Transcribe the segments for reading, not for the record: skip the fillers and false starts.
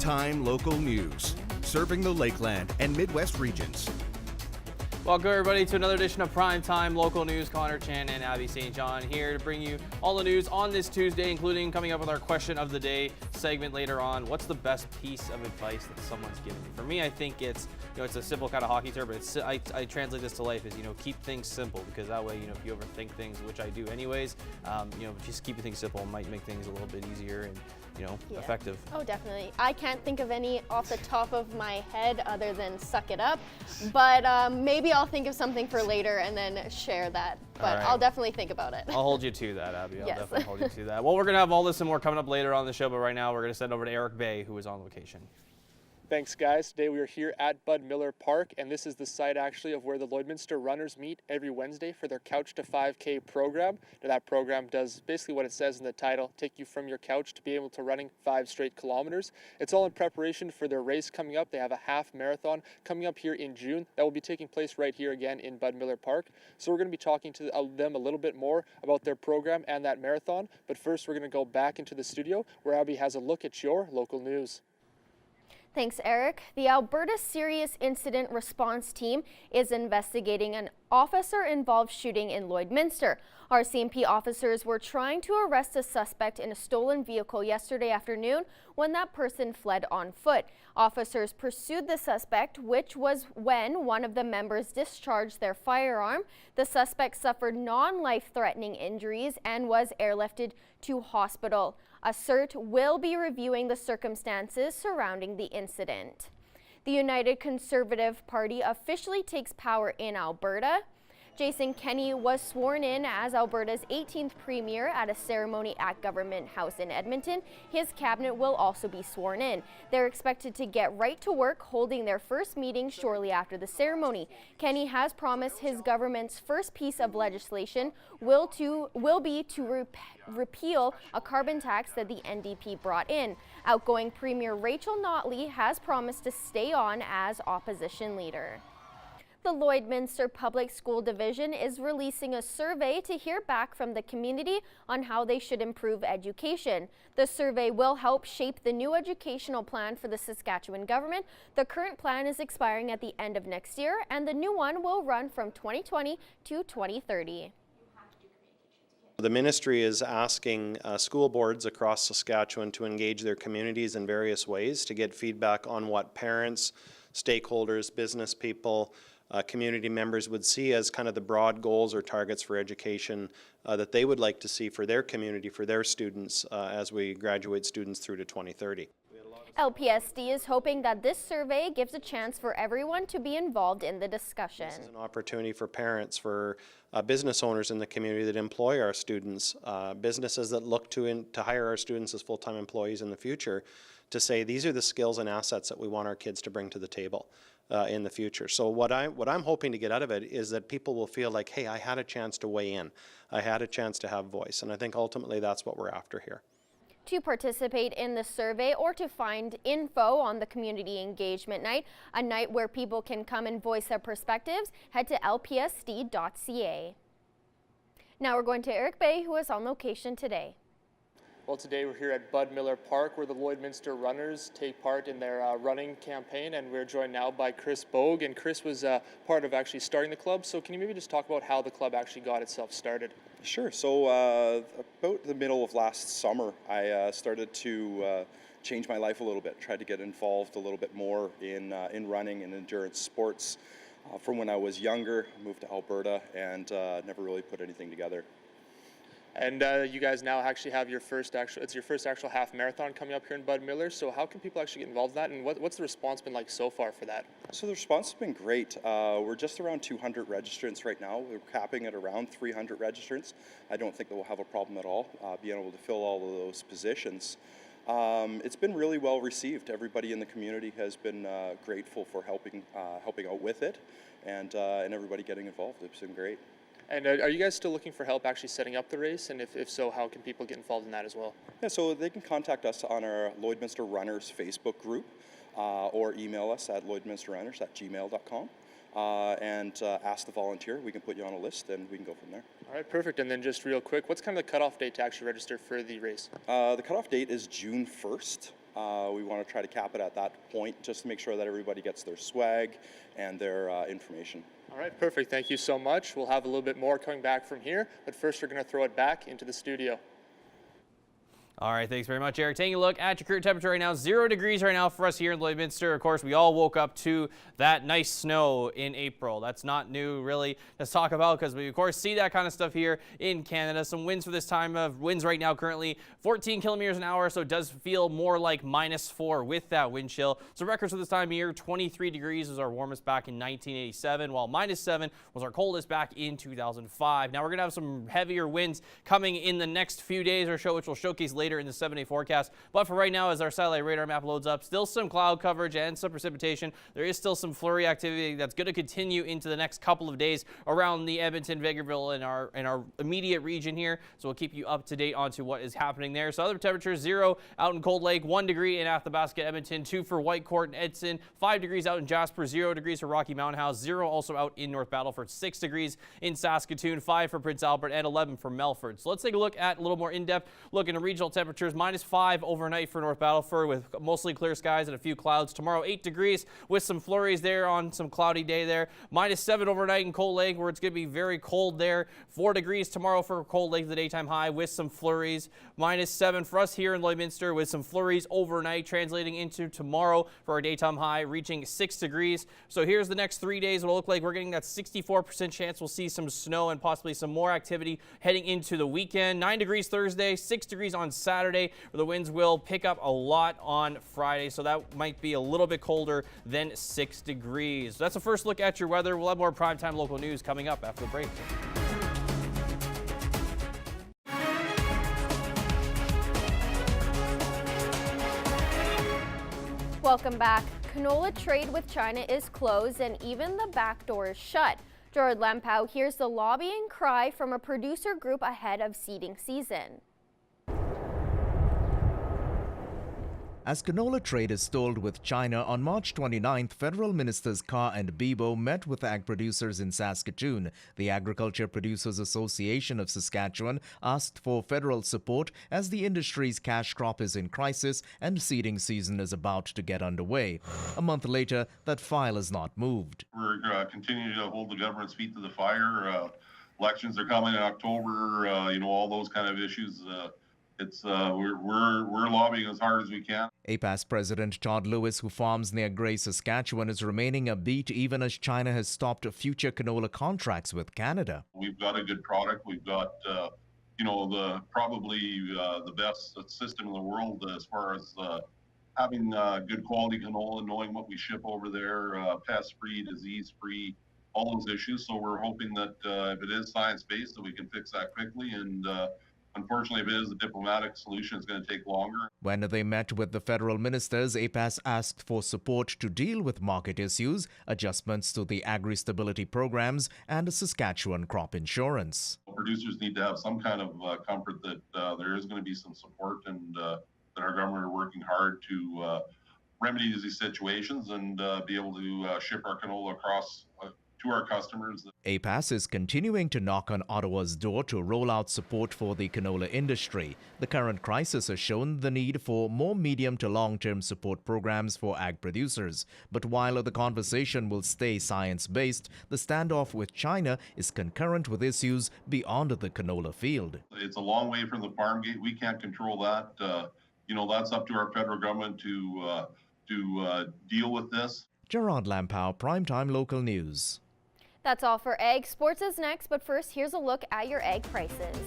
Prime-time local news, serving the Lakeland and Midwest regions. Welcome everybody to another edition of Primetime Local News. Connor Chan and Abby St. John here to bring you all the news on this Tuesday, including coming up with our question of the day segment later on. What's the best piece of advice that someone's given you? For me, I think it's, it's a simple kind of hockey term, but I translate this to life is, keep things simple, because that way, if you overthink things, which I do anyways, just keeping things simple might make things a little bit easier and, effective. Oh, definitely. I can't think of any off the top of my head other than suck it up, but maybe I'll think of something for later and then share that. But I'll definitely think about it. I'll hold you to that, Abby. I'll Yes. definitely hold you to that. Well, we're going to have all this and more coming up later on the show, but right now we're going to send over to Eric Bay, who is on location. Thanks, guys. Today we are here at Bud Miller Park, and this is the site actually of where the Lloydminster runners meet every Wednesday for their Couch to 5K program. Now, that program does basically what it says in the title, take you from your couch to be able to running 5 straight kilometers. It's all in preparation for their race coming up. They have a half marathon coming up here in June that will be taking place right here again in Bud Miller Park. So we're going to be talking to them a little bit more about their program and that marathon. But first, we're going to go back into the studio where Abby has a look at your local news. Thanks, Eric. The Alberta Serious Incident Response Team is investigating an officer-involved shooting in Lloydminster. RCMP officers were trying to arrest a suspect in a stolen vehicle yesterday afternoon when that person fled on foot. Officers pursued the suspect, which was when one of the members discharged their firearm. The suspect suffered non-life-threatening injuries and was airlifted to hospital. A CERT will be reviewing the circumstances surrounding the incident. The United Conservative Party officially takes power in Alberta. Jason Kenney was sworn in as Alberta's 18th Premier at a ceremony at Government House in Edmonton. His cabinet will also be sworn in. They're expected to get right to work, holding their first meeting shortly after the ceremony. Kenney has promised his government's first piece of legislation will be to repeal a carbon tax that the NDP brought in. Outgoing Premier Rachel Notley has promised to stay on as opposition leader. The Lloydminster Public School Division is releasing a survey to hear back from the community on how they should improve education. The survey will help shape the new educational plan for the Saskatchewan government. The current plan is expiring at the end of next year, and the new one will run from 2020 to 2030. The ministry is asking school boards across Saskatchewan to engage their communities in various ways to get feedback on what parents, stakeholders, business people, community members would see as kind of the broad goals or targets for education that they would like to see for their community, for their students as we graduate students through to 2030. LPSD is hoping that this survey gives a chance for everyone to be involved in the discussion. This is an opportunity for parents, for business owners in the community that employ our students, businesses that look to hire our students as full-time employees in the future, to say these are the skills and assets that we want our kids to bring to the table in the future. So what I'm hoping to get out of it is that people will feel like, hey, I had a chance to weigh in. I had a chance to have voice. And I think ultimately that's what we're after here. To participate in the survey or to find info on the Community Engagement Night, a night where people can come and voice their perspectives, head to lpsd.ca. Now we're going to Eric Bay, who is on location today. Well, today we're here at Bud Miller Park where the Lloydminster runners take part in their running campaign, and we're joined now by Chris Bogue, and Chris was part of actually starting the club. So can you maybe just talk about how the club actually got itself started? Sure. So about the middle of last summer, I started to change my life a little bit, tried to get involved a little bit more in running and endurance sports. From when I was younger, I moved to Alberta and never really put anything together. And you guys now actually have your first actual half marathon coming up here in Bud Miller. So how can people actually get involved in that, and what's the response been like so far for that? So the response has been great. We're just around 200 registrants right now. We're capping at around 300 registrants. I don't think that we'll have a problem at all being able to fill all of those positions. It's been really well received. Everybody in the community has been grateful for helping out with it, and everybody getting involved. It's been great. And are you guys still looking for help actually setting up the race? And if so, how can people get involved in that as well? Yeah, so they can contact us on our Lloydminster Runners Facebook group or email us at lloydminsterrunners@gmail.com and ask to volunteer. We can put you on a list and we can go from there. All right, perfect. And then just real quick, what's kind of the cutoff date to actually register for the race? The cutoff date is June 1st. We want to try to cap it at that point just to make sure that everybody gets their swag and their information. All right, perfect. Thank you so much. We'll have a little bit more coming back from here, but first we're going to throw it back into the studio. All right, thanks very much, Eric. Taking a look at your current temperature right now, 0 degrees right now for us here in Lloydminster. Of course, we all woke up to that nice snow in April. That's not new, really, to talk about because we, of course, see that kind of stuff here in Canada. Some winds for this time of winds right now currently 14 kilometers an hour, so it does feel more like -4 with that wind chill. So records for this time of year, 23 degrees was our warmest back in 1987, while -7 was our coldest back in 2005. Now, we're going to have some heavier winds coming in the next few days or so, which we'll showcase later in the 7-day forecast. But for right now, as our satellite radar map loads up, still some cloud coverage and some precipitation. There is still some flurry activity that's going to continue into the next couple of days around the Edmonton, Vegreville, and our immediate region here. So we'll keep you up to date onto what is happening there. So other temperatures, 0 out in Cold Lake, 1 degree in Athabasca, Edmonton, 2 for Whitecourt and Edson, 5 degrees out in Jasper, 0 degrees for Rocky Mountain House, 0 also out in North Battleford, 6 degrees in Saskatoon, 5 for Prince Albert, and 11 for Melfort. So let's take a look at a little more in-depth look into regional temperatures. -5 overnight for North Battleford with mostly clear skies and a few clouds. Tomorrow, 8 degrees with some flurries there on some cloudy day there. -7 overnight in Cold Lake where it's going to be very cold there. 4 degrees tomorrow for Cold Lake, the daytime high with some flurries. -7 for us here in Lloydminster with some flurries overnight, translating into tomorrow for our daytime high, reaching 6 degrees. So here's the next 3 days. It'll look like we're getting that 64% chance we'll see some snow and possibly some more activity heading into the weekend. 9 degrees Thursday, 6 degrees on Saturday. The winds will pick up a lot on Friday, so that might be a little bit colder than 6 degrees. That's a first look at your weather. We'll have more primetime local news coming up after the break. Welcome back. Canola Trade with China is closed and even the back door is shut. Jared Lampow hears the lobbying cry from a producer group ahead of seeding season. As canola trade is stalled with China, on March 29th, Federal Ministers Carr and Bibeau met with ag producers in Saskatoon. The Agriculture Producers Association of Saskatchewan asked for federal support as the industry's cash crop is in crisis and seeding season is about to get underway. A month later, that file is not moved. We're continuing to hold the government's feet to the fire. Elections are coming in October, all those kind of issues. We're lobbying as hard as we can. APAS President Todd Lewis, who farms near Gray, Saskatchewan, is remaining upbeat even as China has stopped future canola contracts with Canada. We've got a good product. We've got, probably the best system in the world as far as having good quality canola, knowing what we ship over there, pest-free, disease-free, all those issues. So we're hoping that if it is science-based, that we can fix that quickly. And unfortunately, if it is a diplomatic solution, it's going to take longer. When they met with the federal ministers, APAS asked for support to deal with market issues, adjustments to the agri-stability programs, and Saskatchewan crop insurance. Producers need to have some kind of comfort that there is going to be some support and that our government are working hard to remedy these situations and be able to ship our canola across to our customers. APAS is continuing to knock on Ottawa's door to roll out support for the canola industry. The current crisis has shown the need for more medium to long-term support programs for ag producers. But while the conversation will stay science-based, the standoff with China is concurrent with issues beyond the canola field. It's a long way from the farm gate. We can't control that. That's up to our federal government to deal with this. Gerard Lampow, Primetime Local News. That's all for Ag. Sports is next, but first, here's a look at your egg prices.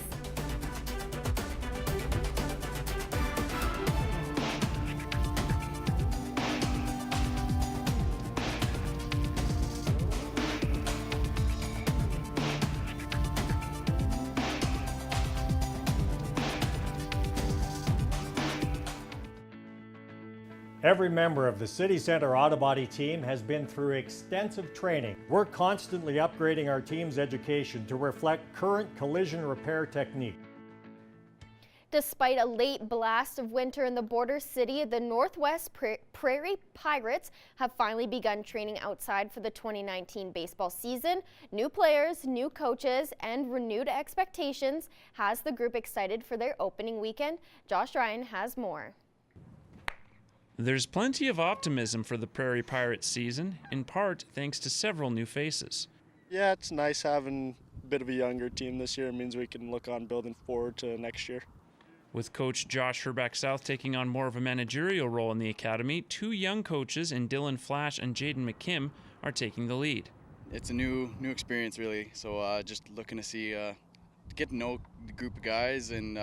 Every member of the City Centre Auto Body team has been through extensive training. We're constantly upgrading our team's education to reflect current collision repair technique. Despite a late blast of winter in the border city, the Northwest Prairie Pirates have finally begun training outside for the 2019 baseball season. New players, new coaches, and renewed expectations has the group excited for their opening weekend. Josh Ryan has more. There's plenty of optimism for the Prairie Pirates season, in part thanks to several new faces. Yeah, it's nice having a bit of a younger team this year. It means we can look on building forward to next year. With coach Josh Herbeck-South taking on more of a managerial role in the academy, two young coaches in Dylan Flash and Jaden McKim are taking the lead. It's a new experience, really. So just looking to see, get to know the group of guys and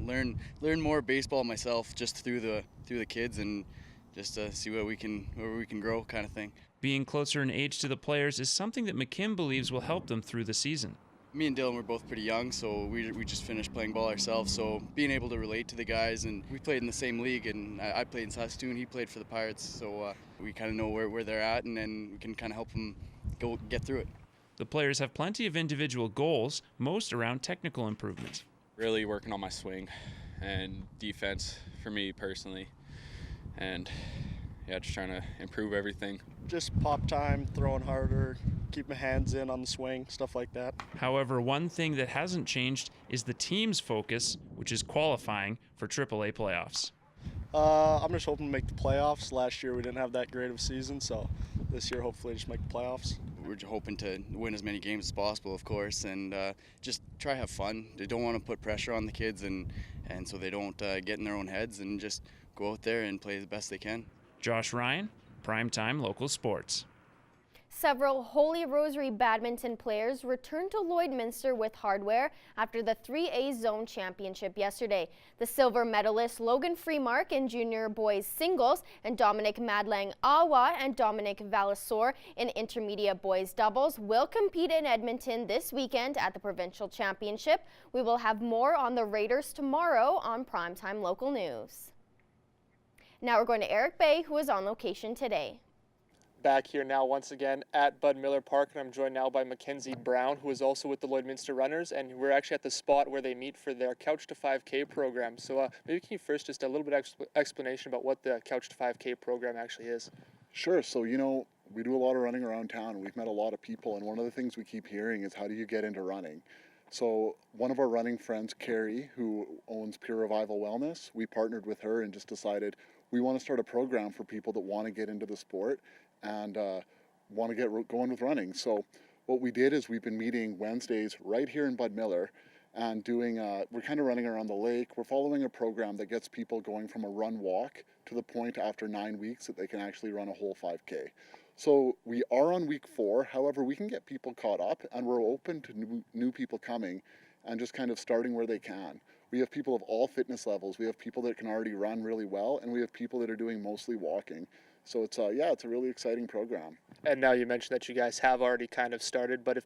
learn more baseball myself just through the kids and just see where we can grow, kind of thing. Being closer in age to the players is something that McKim believes will help them through the season. Me and Dylan were both pretty young, so we just finished playing ball ourselves. So being able to relate to the guys, and we played in the same league, and I played in Saskatoon, he played for the Pirates, so we kind of know where they're at, and then we can kind of help them get through it. The players have plenty of individual goals, most around technical improvement. Really working on my swing and defense for me personally, and yeah, just trying to improve everything. Just pop time, throwing harder, keep my hands in on the swing, stuff like that. However, one thing that hasn't changed is the team's focus, which is qualifying for AAA playoffs. I'm just hoping to make the playoffs. Last year we didn't have that great of a season, so this year hopefully just make the playoffs. We're just hoping to win as many games as possible, of course, and just try to have fun. They don't want to put pressure on the kids, and so they don't get in their own heads and just go out there and play the best they can. Josh Ryan, Primetime Local Sports. Several Holy Rosary badminton players returned to Lloydminster with hardware after the 3A Zone Championship yesterday. The silver medalists Logan Freemark in junior boys singles and Dominic Madlang Awa and Dominic Valisor in intermediate boys doubles will compete in Edmonton this weekend at the Provincial Championship. We will have more on the Raiders tomorrow on Primetime Local News. Now we're going to Eric Bay, who is on location today. Back here now once again at Bud Miller Park, and I'm joined now by Mackenzie Brown, who is also with the Lloydminster Runners, and we're actually at the spot where they meet for their Couch to 5K program. So maybe can you first just a little bit explanation about what the Couch to 5K program actually is? Sure. So, you know, we do a lot of running around town. We've met a lot of people, and one of the things we keep hearing is, how do you get into running? So one of our running friends, Carrie, who owns Pure Revival Wellness, we partnered with her and just decided we want to start a program for people that want to get into the sport and want to get going with running. So what we did is we've been meeting Wednesdays right here in Bud Miller and doing, we're kind of running around the lake. We're following a program that gets people going from a run walk to the point after 9 weeks that they can actually run a whole 5K. So we are on week 4. However, we can get people caught up, and we're open to new people coming and just kind of starting where they can. We have people of all fitness levels. We have people that can already run really well, and we have people that are doing mostly walking. So it's it's a really exciting program. And now you mentioned that you guys have already kind of started, but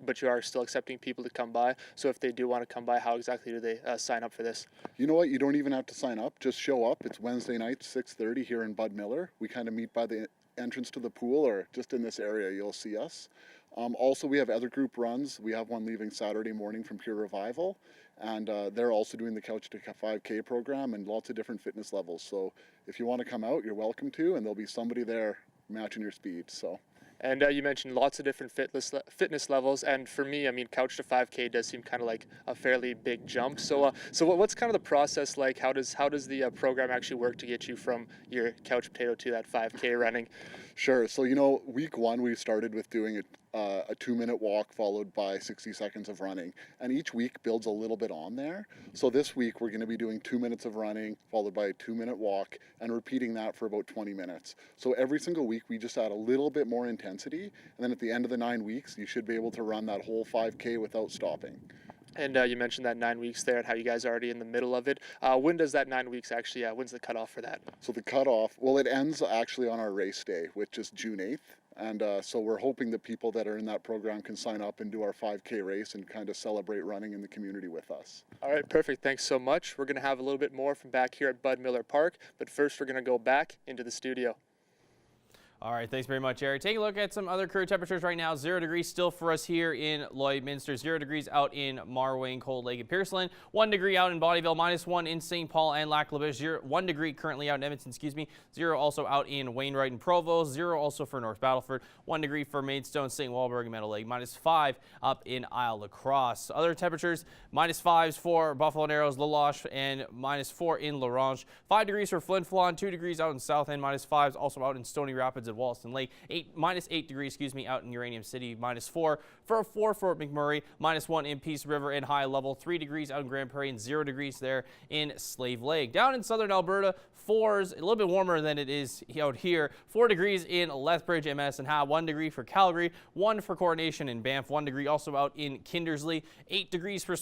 but you are still accepting people to come by. So if they do want to come by, how exactly do they sign up for this? You know what? You don't even have to sign up. Just show up. It's Wednesday night, 6:30 here in Bud Miller. We kind of meet by the entrance to the pool, or just in this area, you'll see us. Also, we have other group runs. We have one leaving Saturday morning from Pure Revival, and they're also doing the Couch to 5K program and lots of different fitness levels. So if you want to come out, you're welcome to, and there'll be somebody there matching your speed. So. And you mentioned lots of different fitness levels, and for me, I mean, Couch to 5K does seem kind of like a fairly big jump. So, what's kind of the process like? How does the program actually work to get you from your couch potato to that 5K running? Sure. So, you know, week 1 we started with doing a 2-minute walk followed by 60 seconds of running, and each week builds a little bit on there. So this week we're going to be doing 2 minutes of running followed by a 2-minute walk and repeating that for about 20 minutes. So every single week we just add a little bit more intensity, and then at the end of the 9 weeks you should be able to run that whole 5K without stopping. And you mentioned that 9 weeks there and how you guys are already in the middle of it. When does that 9 weeks actually, when's the cutoff for that? So the cutoff, well, it ends actually on our race day, which is June 8th. And so we're hoping that people that are in that program can sign up and do our 5K race and kind of celebrate running in the community with us. All right, perfect. Thanks so much. We're going to have a little bit more from back here at Bud Miller Park, but first we're going to go back into the studio. All right, thanks very much, Eric. Take a look at some other current temperatures right now. 0 degrees still for us here in Lloydminster. 0 degrees out in Marwayne, Cold Lake, and Pearson. 1 degree out in Bonnyville. -1 in St. Paul and Lac La Biche. 1 degree currently out in Edmonton, 0 also out in Wainwright and Provo. 0 also for North Battleford. 1 degree for Maidstone, St. Walburg, and Meadow Lake. -5 up in Isle La Crosse. Other temperatures, -5s for Buffalo Narrows, La Loche, and -4 in La Ronge. 5 degrees for Flin Flon. 2 degrees out in South End. -5s also out in Stony Rapids at Wollaston Lake. -8 degrees, out in Uranium City. -4 for Fort McMurray. -1 in Peace River and High Level. 3 degrees out in Grand Prairie and 0 degrees there in Slave Lake. Down in southern Alberta, 4s, a little bit warmer than it is out here. 4 degrees in Lethbridge and Medicine Hat. 1 degree for Calgary. 1 for Coronation and Banff. 1 degree also out in Kindersley. 8 degrees for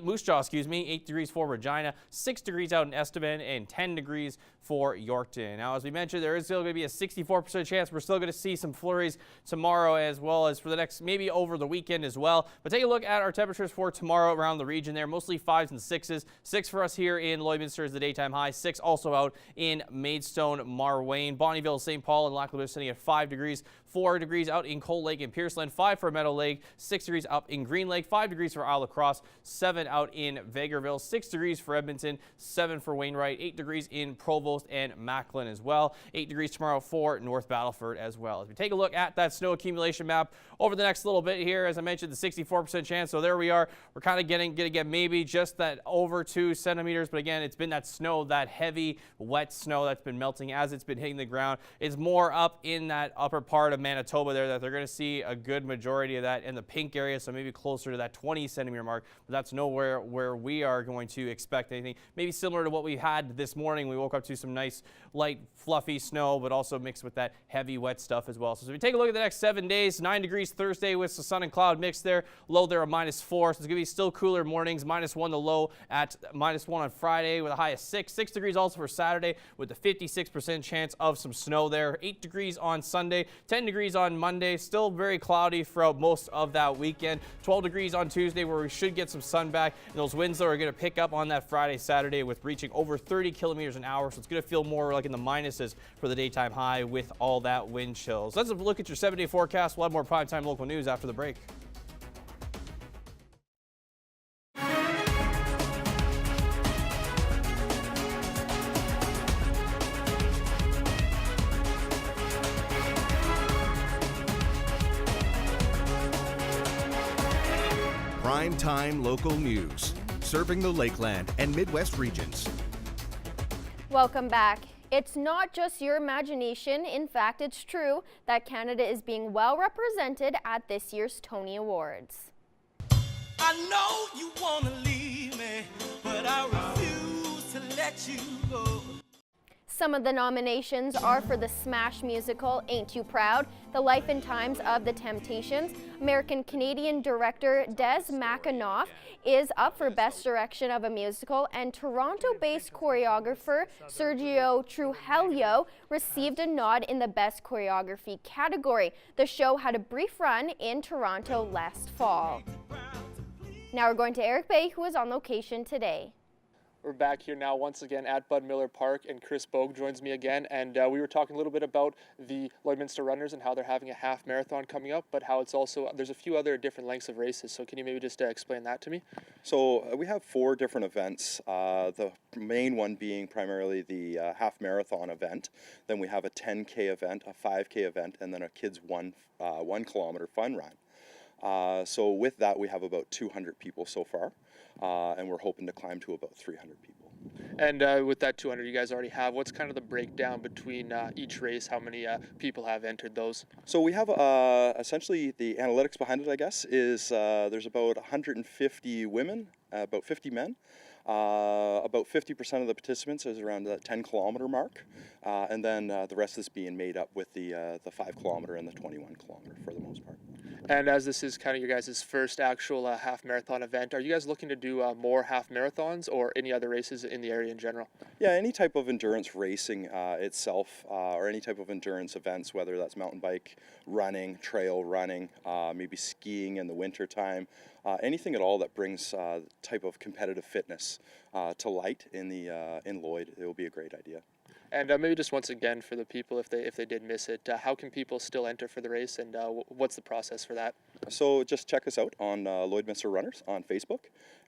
Moose Jaw, 8 degrees for Regina. 6 degrees out in Estevan and 10 degrees for Yorkton. Now, as we mentioned, there is still going to be a 64% chance we're still going to see some flurries tomorrow, as well as for the next, maybe over the weekend as well. But take a look at our temperatures for tomorrow around the region there. Mostly 5s and 6s. 6 for us here in Lloydminster is the daytime high. 6 also out in Maidstone, Marwayne, Bonnyville, St. Paul, and Lac La Biche sitting at 5 degrees. 4 degrees out in Cold Lake and Pearson. 5 for Meadow Lake. 6 degrees up in Green Lake. 5 degrees for Isle La Crosse. 7 out in Vegreville. 6 degrees for Edmonton. 7 for Wainwright. 8 degrees in Provost and Macklin as well. 8 degrees tomorrow for North Battleford as well. As we take a look at that snow accumulation map over the next little bit here, as I mentioned, the 64% chance. So there we are. We're kind of going to get maybe just that over 2 centimeters. But again, it's been that snow, that heavy, wet snow that's been melting as it's been hitting the ground. It's more up in that upper part of Manitoba there that they're going to see a good majority of that in the pink area, so maybe closer to that 20 centimeter mark. But that's nowhere where we are going to expect anything. Maybe similar to what we had this morning. We woke up to some nice, light, fluffy snow, but also mixed with that heavy, wet stuff as well. So as we take a look at the next 7 days, 9 degrees Thursday with some sun and cloud mix there. Low there a -4, so it's going to be still cooler mornings. -1 the low at -1 on Friday with a high of 6. 6 degrees also for Saturday with a 56% chance of some snow there. 8 degrees on Sunday, 10 degrees on Monday, still very cloudy throughout most of that weekend. 12 degrees on Tuesday where we should get some sun back, and those winds though are going to pick up on that Friday, Saturday with reaching over 30 kilometers an hour, so it's going to feel more like in the minuses for the daytime high with all that wind chills. Let's look at your 7-day forecast. We'll have more primetime local news after the break. Prime-time local news, serving the Lakeland and Midwest regions. Welcome back. It's not just your imagination. In fact, it's true that Canada is being well represented at this year's Tony Awards. I know you want to leave me, but I refuse to let you go. Some of the nominations are for the smash musical Ain't You Proud, The Life and Times of the Temptations. American-Canadian director Des McAnuff is up for Best Direction of a Musical, and Toronto-based choreographer Sergio Trujillo received a nod in the Best Choreography category. The show had a brief run in Toronto last fall. Now we're going to Eric Bay, who is on location today. We're back here now once again at Bud Miller Park, and Chris Bogue joins me again. And we were talking a little bit about the Lloydminster Runners and how they're having a half marathon coming up, but how it's also, there's a few other different lengths of races. So can you maybe just explain that to me? So we have 4 different events. The main one being primarily the half marathon event. Then we have a 10K event, a 5K event, and then a kids 1 kilometer fun run. So with that, we have about 200 people so far. And we're hoping to climb to about 300 people. And with that 200 you guys already have, what's kind of the breakdown between each race? How many people have entered those? So we have essentially the analytics behind it, I guess, is there's about 150 women, about 50 men. About 50% of the participants is around the 10-kilometer mark, and then the rest is being made up with the 5-kilometer and the 21-kilometer for the most part. And as this is kind of your guys' first actual half marathon event, are you guys looking to do more half marathons or any other races in the area in general? Yeah, any type of endurance racing itself, or any type of endurance events, whether that's mountain bike, running, trail running, maybe skiing in the winter time, anything at all that brings type of competitive fitness to light in Lloyd, it will be a great idea. And maybe just once again for the people, if they did miss it, how can people still enter for the race, and what's the process for that? So just check us out on Lloydminster Runners on Facebook,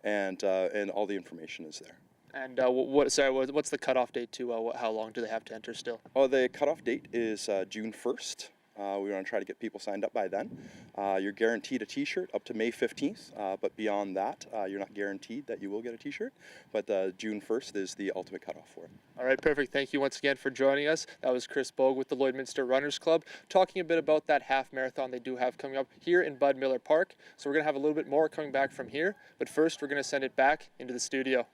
and all the information is there. And what's the cutoff date to how long do they have to enter still? Oh, the cutoff date is June 1st. We want to try to get people signed up by then. You're guaranteed a t-shirt up to May 15th, but beyond that, you're not guaranteed that you will get a t-shirt, but June 1st is the ultimate cutoff for it. All right, perfect. Thank you once again for joining us. That was Chris Bogue with the Lloydminster Runners Club, talking a bit about that half marathon they do have coming up here in Bud Miller Park. So we're going to have a little bit more coming back from here, but first we're going to send it back into the studio.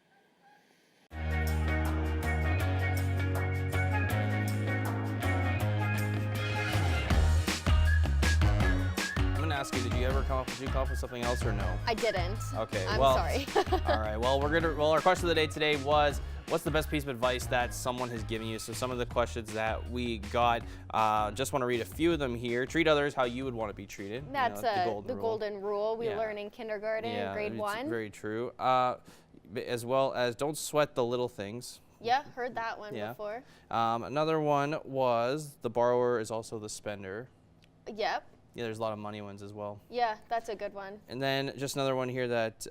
Ask you, did you ever come up with something else or no? I didn't. Okay, I'm well, sorry. All right, well, our question of the day today was, what's the best piece of advice that someone has given you? So some of the questions that we got, just want to read a few of them here. Treat others how you would want to be treated. That's the golden rule we learn in kindergarten, grade 1. Very true. As well as don't sweat the little things. Yeah, heard that one before. Another one was the borrower is also the spender. Yep. Yeah, there's a lot of money ones as well. Yeah, that's a good one. And then just another one here that,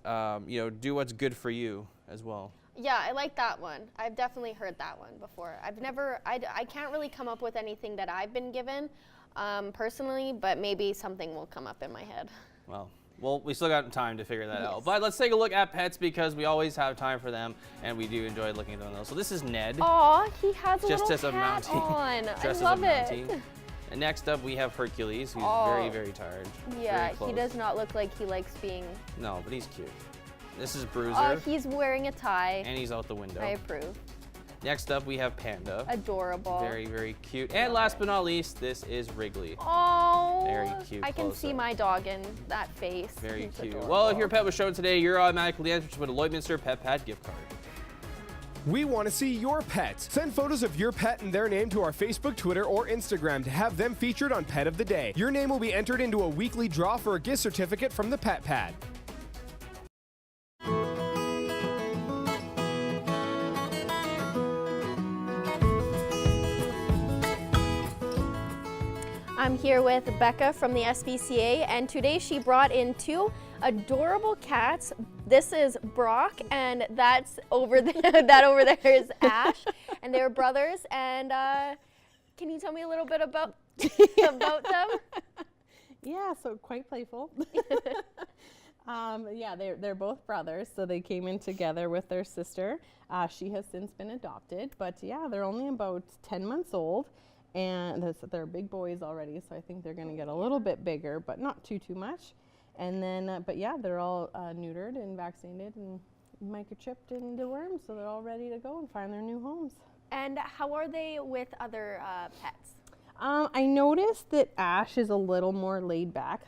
do what's good for you as well. Yeah, I like that one. I've definitely heard that one before. I can't really come up with anything that I've been given personally, but maybe something will come up in my head. Well, we still got time to figure that out. But let's take a look at pets because we always have time for them, and we do enjoy looking at them. So this is Ned. Aw, he has a just little as a hat Mountie. on. Just I love as a it. Mountie. And next up, we have Hercules, who's very, very tired. Yeah, he does not look like he likes being... No, but he's cute. This is Bruiser. Oh, he's wearing a tie. And he's out the window. I approve. Next up, we have Panda. Adorable. Very, very cute. And last but not least, this is Wrigley. Oh, very cute. I can see my dog in that face. Very He's cute. adorable. Well, if your pet was shown today, you're automatically entered with a Lloydminster Pet Pad gift card. We want to see your pets. Send photos of your pet and their name to our Facebook, Twitter, or Instagram to have them featured on Pet of the Day. Your name will be entered into a weekly draw for a gift certificate from the Pet Pad. I'm here with Becca from the SPCA, and today she brought in 2 adorable cats. This is Brock, and that's over there. That over there is Ash, and they're brothers. And can you tell me a little bit about them? Yeah, so quite playful. Yeah, they're both brothers, so they came in together with their sister. She has since been adopted, but yeah, they're only about 10 months old. And they're big boys already, so I think they're going to get a little bit bigger, but not too much. And then, but yeah, they're all neutered and vaccinated and microchipped and dewormed, so they're all ready to go and find their new homes. And how are they with other pets? I noticed that Ash is a little more laid back.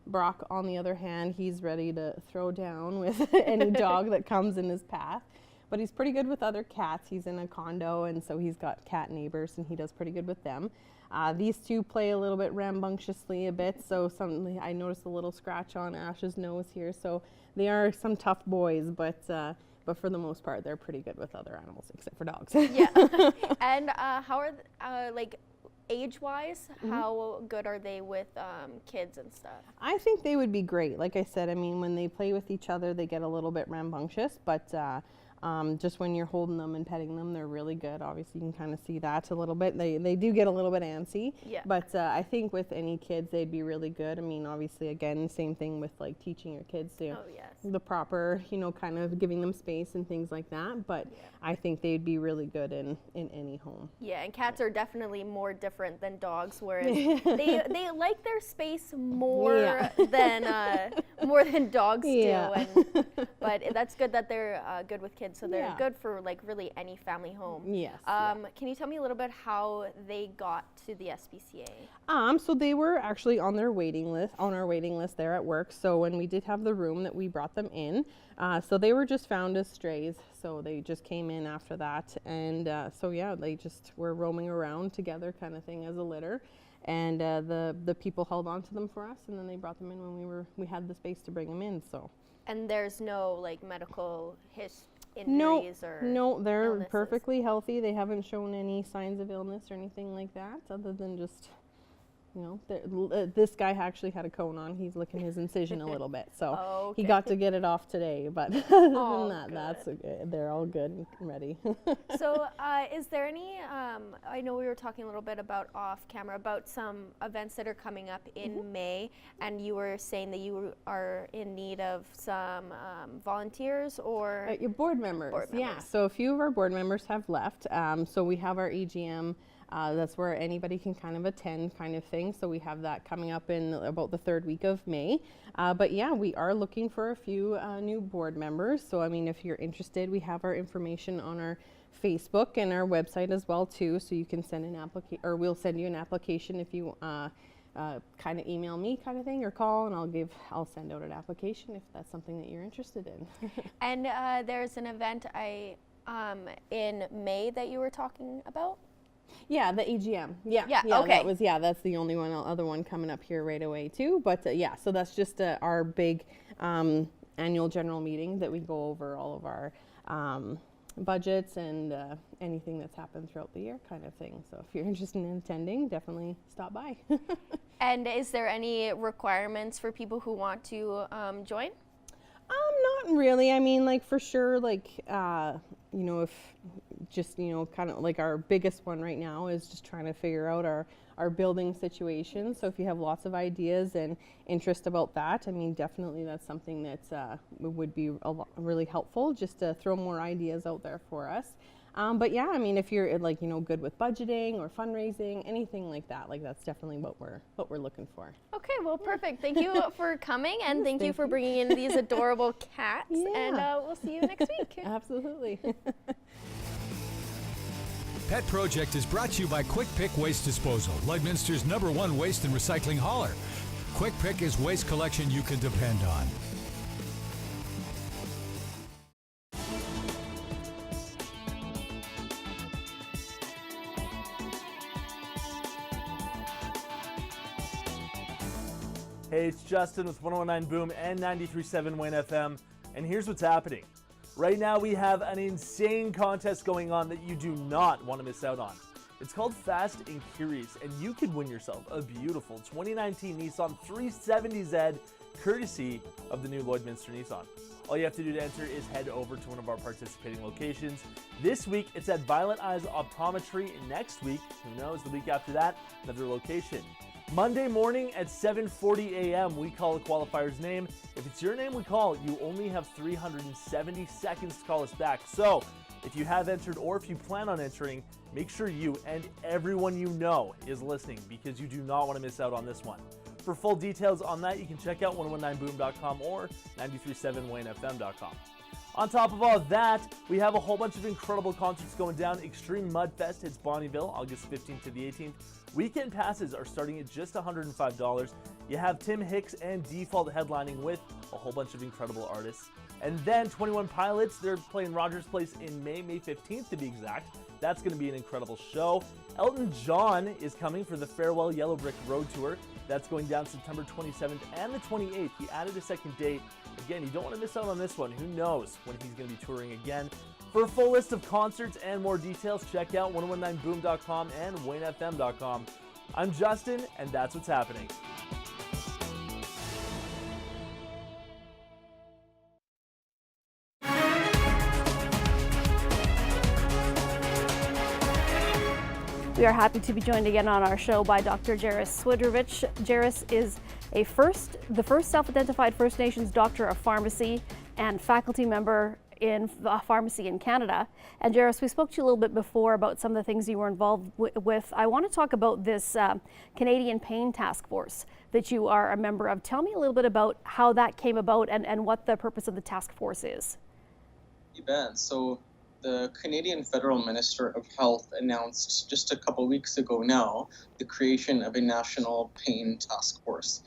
Brock, on the other hand, he's ready to throw down with any dog that comes in his path. But he's pretty good with other cats. He's in a condo, and so he's got cat neighbors, and he does pretty good with them. These 2 play a little bit rambunctiously a bit, so I noticed a little scratch on Ash's nose here. So they are some tough boys, but for the most part, they're pretty good with other animals, except for dogs. Yeah. And how are like age-wise? How good are they with kids and stuff? I think they would be great. Like I said, I mean, when they play with each other, they get a little bit rambunctious, but just when you're holding them and petting them, they're really good. Obviously, you can kind of see that a little bit. They do get a little bit antsy. Yeah. But I think with any kids, they'd be really good. I mean, obviously, again, same thing with like teaching your kids to the proper, kind of giving them space and things like that. But I think they'd be really good in any home. Yeah, and cats are definitely more different than dogs, whereas they like their space more than dogs do. And, but that's good that they're good with kids. So they're good for like really any family home. Yes. Can you tell me a little bit how they got to the SPCA? So they were actually on our waiting list there at work. So when we did have the room that we brought them in, so they were just found as strays. So they just came in after that, and so yeah, they just were roaming around together, kind of thing, as a litter. And the people held on to them for us, and then they brought them in when we had the space to bring them in. So. And there's no like medical injuries or No, they're illnesses? perfectly healthy. They haven't shown any signs of illness or anything like that, other than just, this guy actually had a cone on. He's licking his incision a little bit, so he got to get it off today. But other than that, they're all good and ready. So is there any, I know we were talking a little bit about off camera about some events that are coming up in May, and you were saying that you are in need of some volunteers or? Your board members, yeah. So a few of our board members have left. So we have our EGM. That's where anybody can kind of attend kind of thing. So we have that coming up in about the 3rd week of May. But yeah, we are looking for a few new board members. So I mean, if you're interested, we have our information on our Facebook and our website as well too. So you can send an application, or we'll send you an application if you kind of email me kind of thing or call, and I'll send out an application if that's something that you're interested in. And there's an event in May that you were talking about? Yeah, the EGM. Yeah, okay. That's the only other one coming up here right away too. But yeah, so that's just our big annual general meeting that we go over all of our budgets and anything that's happened throughout the year kind of thing. So if you're interested in attending, definitely stop by. And is there any requirements for people who want to join? Not really. I mean, like for sure, like if just kind of like our biggest one right now is just trying to figure out our building situation. So if you have lots of ideas and interest about that, I mean, definitely that's something that would be really helpful, just to throw more ideas out there for us. But yeah, I mean, if you're like good with budgeting or fundraising, anything like that, like that's definitely what we're looking for. Okay, well, perfect. Thank you for coming, and thank you for bringing in these adorable cats. Yeah. And we'll see you next week. Absolutely. Pet Project is brought to you by Quick Pick Waste Disposal, Lloydminster's #1 waste and recycling hauler. Quick Pick is waste collection you can depend on. Hey, it's Justin with 101.9 Boom and 93.7 Wayne FM, and here's what's happening. Right now we have an insane contest going on that you do not want to miss out on. It's called Fast and Curious, and you could win yourself a beautiful 2019 Nissan 370Z courtesy of the new Lloydminster Nissan. All you have to do to enter is head over to one of our participating locations. This week it's at Violet Eyes Optometry. Next week, who knows, the week after that, another location. Monday morning at 7:40 a.m. we call a qualifier's name. If it's your name we call, you only have 370 seconds to call us back. So if you have entered or if you plan on entering, make sure you and everyone you know is listening, because you do not want to miss out on this one. For full details on that, you can check out 1019boom.com or 937waynefm.com. On top of all of that, we have a whole bunch of incredible concerts going down. Extreme Mudfest hits Bonnyville August 15th to the 18th. Weekend passes are starting at just $105. You have Tim Hicks and Default headlining with a whole bunch of incredible artists. And then 21 Pilots, they're playing Rogers Place in May 15th to be exact. That's going to be an incredible show. Elton John is coming for the Farewell Yellow Brick Road Tour. That's going down September 27th and the 28th. He added a second date. Again, you don't want to miss out on this one. Who knows when he's going to be touring again. For a full list of concerts and more details, check out 1019boom.com and waynefm.com. I'm Justin, and that's what's happening. We are happy to be joined again on our show by Dr. Jairus Swidrovich. Jairus is the first self-identified First Nations doctor of pharmacy and faculty member in pharmacy in Canada. And Jairus, we spoke to you a little bit before about some of the things you were involved with. I want to talk about this Canadian Pain Task Force that you are a member of. Tell me a little bit about how that came about and what the purpose of the task force is. You bet. So the Canadian Federal Minister of Health announced just a couple weeks ago now the creation of a national pain task force.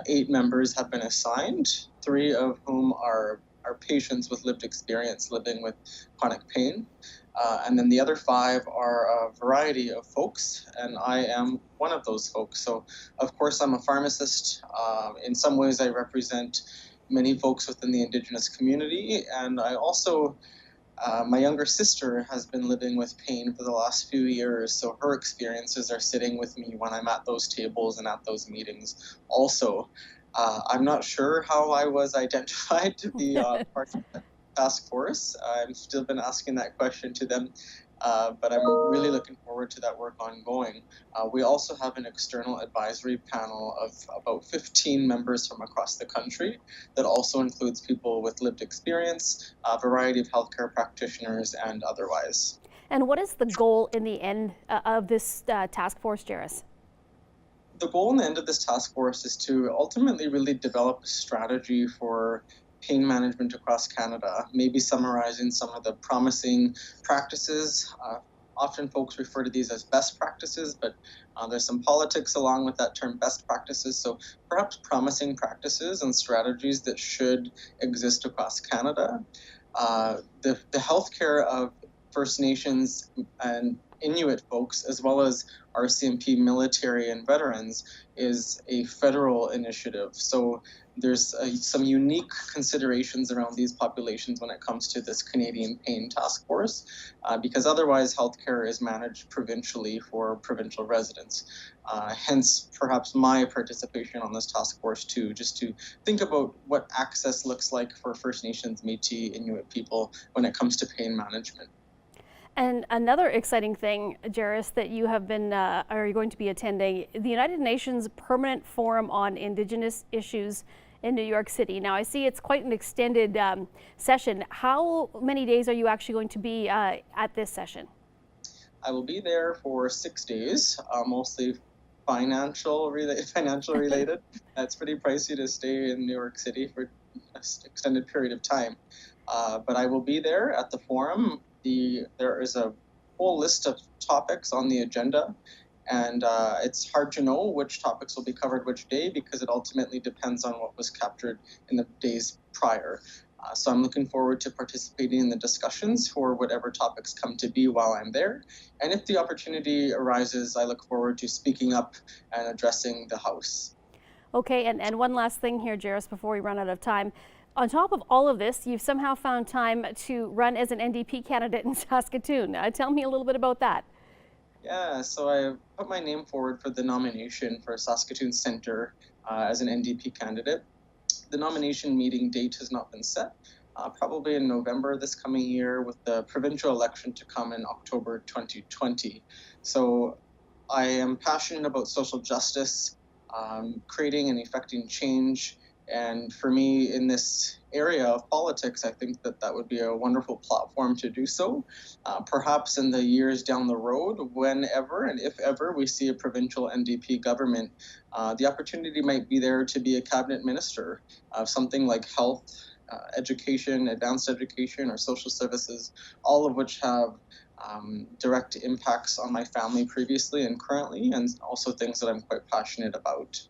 8 members have been assigned, 3 of whom are patients with lived experience living with chronic pain. And then the other 5 are a variety of folks, and I am one of those folks. So, of course, I'm a pharmacist. In some ways, I represent many folks within the Indigenous community, and I also My younger sister has been living with pain for the last few years, so her experiences are sitting with me when I'm at those tables and at those meetings also. I'm not sure how I was identified to be part of the task force. I've still been asking that question to them, but I'm really looking forward to that work ongoing. We also have an external advisory panel of about 15 members from across the country that also includes people with lived experience, a variety of healthcare practitioners, and otherwise. And what is the goal in the end of this task force, Jairus? The goal in the end of this task force is to ultimately really develop a strategy for pain management across Canada, maybe summarizing some of the promising practices. Often folks refer to these as best practices, but there's some politics along with that term best practices. So perhaps promising practices and strategies that should exist across Canada. The healthcare of First Nations and Inuit folks, as well as RCMP military and veterans, is a federal initiative. So there's some unique considerations around these populations when it comes to this Canadian Pain Task Force, because otherwise healthcare is managed provincially for provincial residents. Hence, perhaps my participation on this task force too, just to think about what access looks like for First Nations, Métis, Inuit people when it comes to pain management. And another exciting thing, Jairus, that you have been, are you going to be attending, the United Nations Permanent Forum on Indigenous Issues in New York City. Now, I see it's quite an extended session. How many days are you actually going to be at this session? I will be there for 6 days, mostly financial related. It's pretty pricey to stay in New York City for an extended period of time. But I will be there at the forum. There is a whole list of topics on the agenda, and it's hard to know which topics will be covered which day because it ultimately depends on what was captured in the days prior. So I'm looking forward to participating in the discussions for whatever topics come to be while I'm there. And if the opportunity arises, I look forward to speaking up and addressing the House. Okay, and one last thing here, Jairus, before we run out of time. On top of all of this, you've somehow found time to run as an NDP candidate in Saskatoon. Tell me a little bit about that. Yeah, so I put my name forward for the nomination for Saskatoon Centre as an NDP candidate. The nomination meeting date has not been set, probably in November this coming year, with the provincial election to come in October 2020. So I am passionate about social justice, creating and effecting change. And for me, in this area of politics, I think that that would be a wonderful platform to do so. Perhaps in the years down the road, whenever and if ever we see a provincial NDP government, the opportunity might be there to be a cabinet minister of something like health, education, advanced education, or social services, all of which have direct impacts on my family previously and currently, and also things that I'm quite passionate about.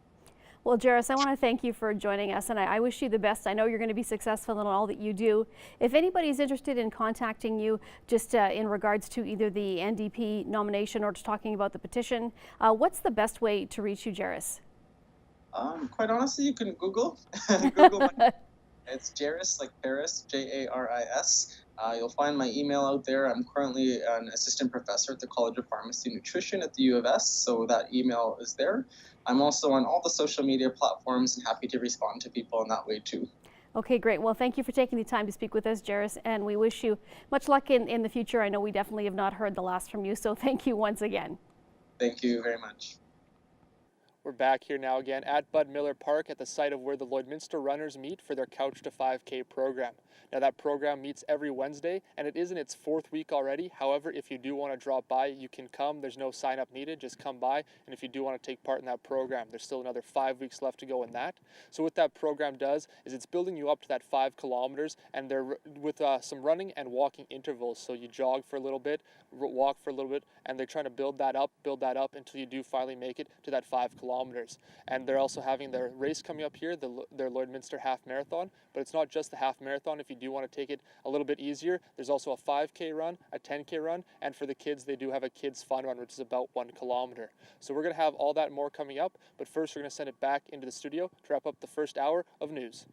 Well, Jairus, I want to thank you for joining us, and I wish you the best. I know you're going to be successful in all that you do. If anybody's interested in contacting you, just in regards to either the NDP nomination or just talking about the petition, what's the best way to reach you, Jairus? Quite honestly, you can Google. Google my, it's Jairus, like Paris, Jaris. You'll find my email out there. I'm currently an assistant professor at the College of Pharmacy and Nutrition at the U of S, so that email is there. I'm also on all the social media platforms and happy to respond to people in that way too. Okay, great. Well, thank you for taking the time to speak with us, Jairus, and we wish you much luck in the future. I know we definitely have not heard the last from you, so thank you once again. Thank you very much. We're back here now again at Bud Miller Park at the site of where the Lloydminster runners meet for their Couch to 5K program. Now that program meets every Wednesday and it is in its 4th week already. However, if you do want to drop by, you can come. There's no sign up needed. Just come by. And if you do want to take part in that program, there's still another 5 weeks left to go in that. So what that program does is it's building you up to that 5 kilometers, and they're with some running and walking intervals. So you jog for a little bit, walk for a little bit, and they're trying to build that up until you do finally make it to that 5 kilometers. And they're also having their race coming up here, their Lloydminster Half Marathon. But it's not just the half marathon. If you do want to take it a little bit easier, there's also a 5K run, a 10K run, and for the kids, they do have a kids fun run, which is about 1 kilometer. So we're going to have all that more coming up, but first we're going to send it back into the studio to wrap up the first hour of news.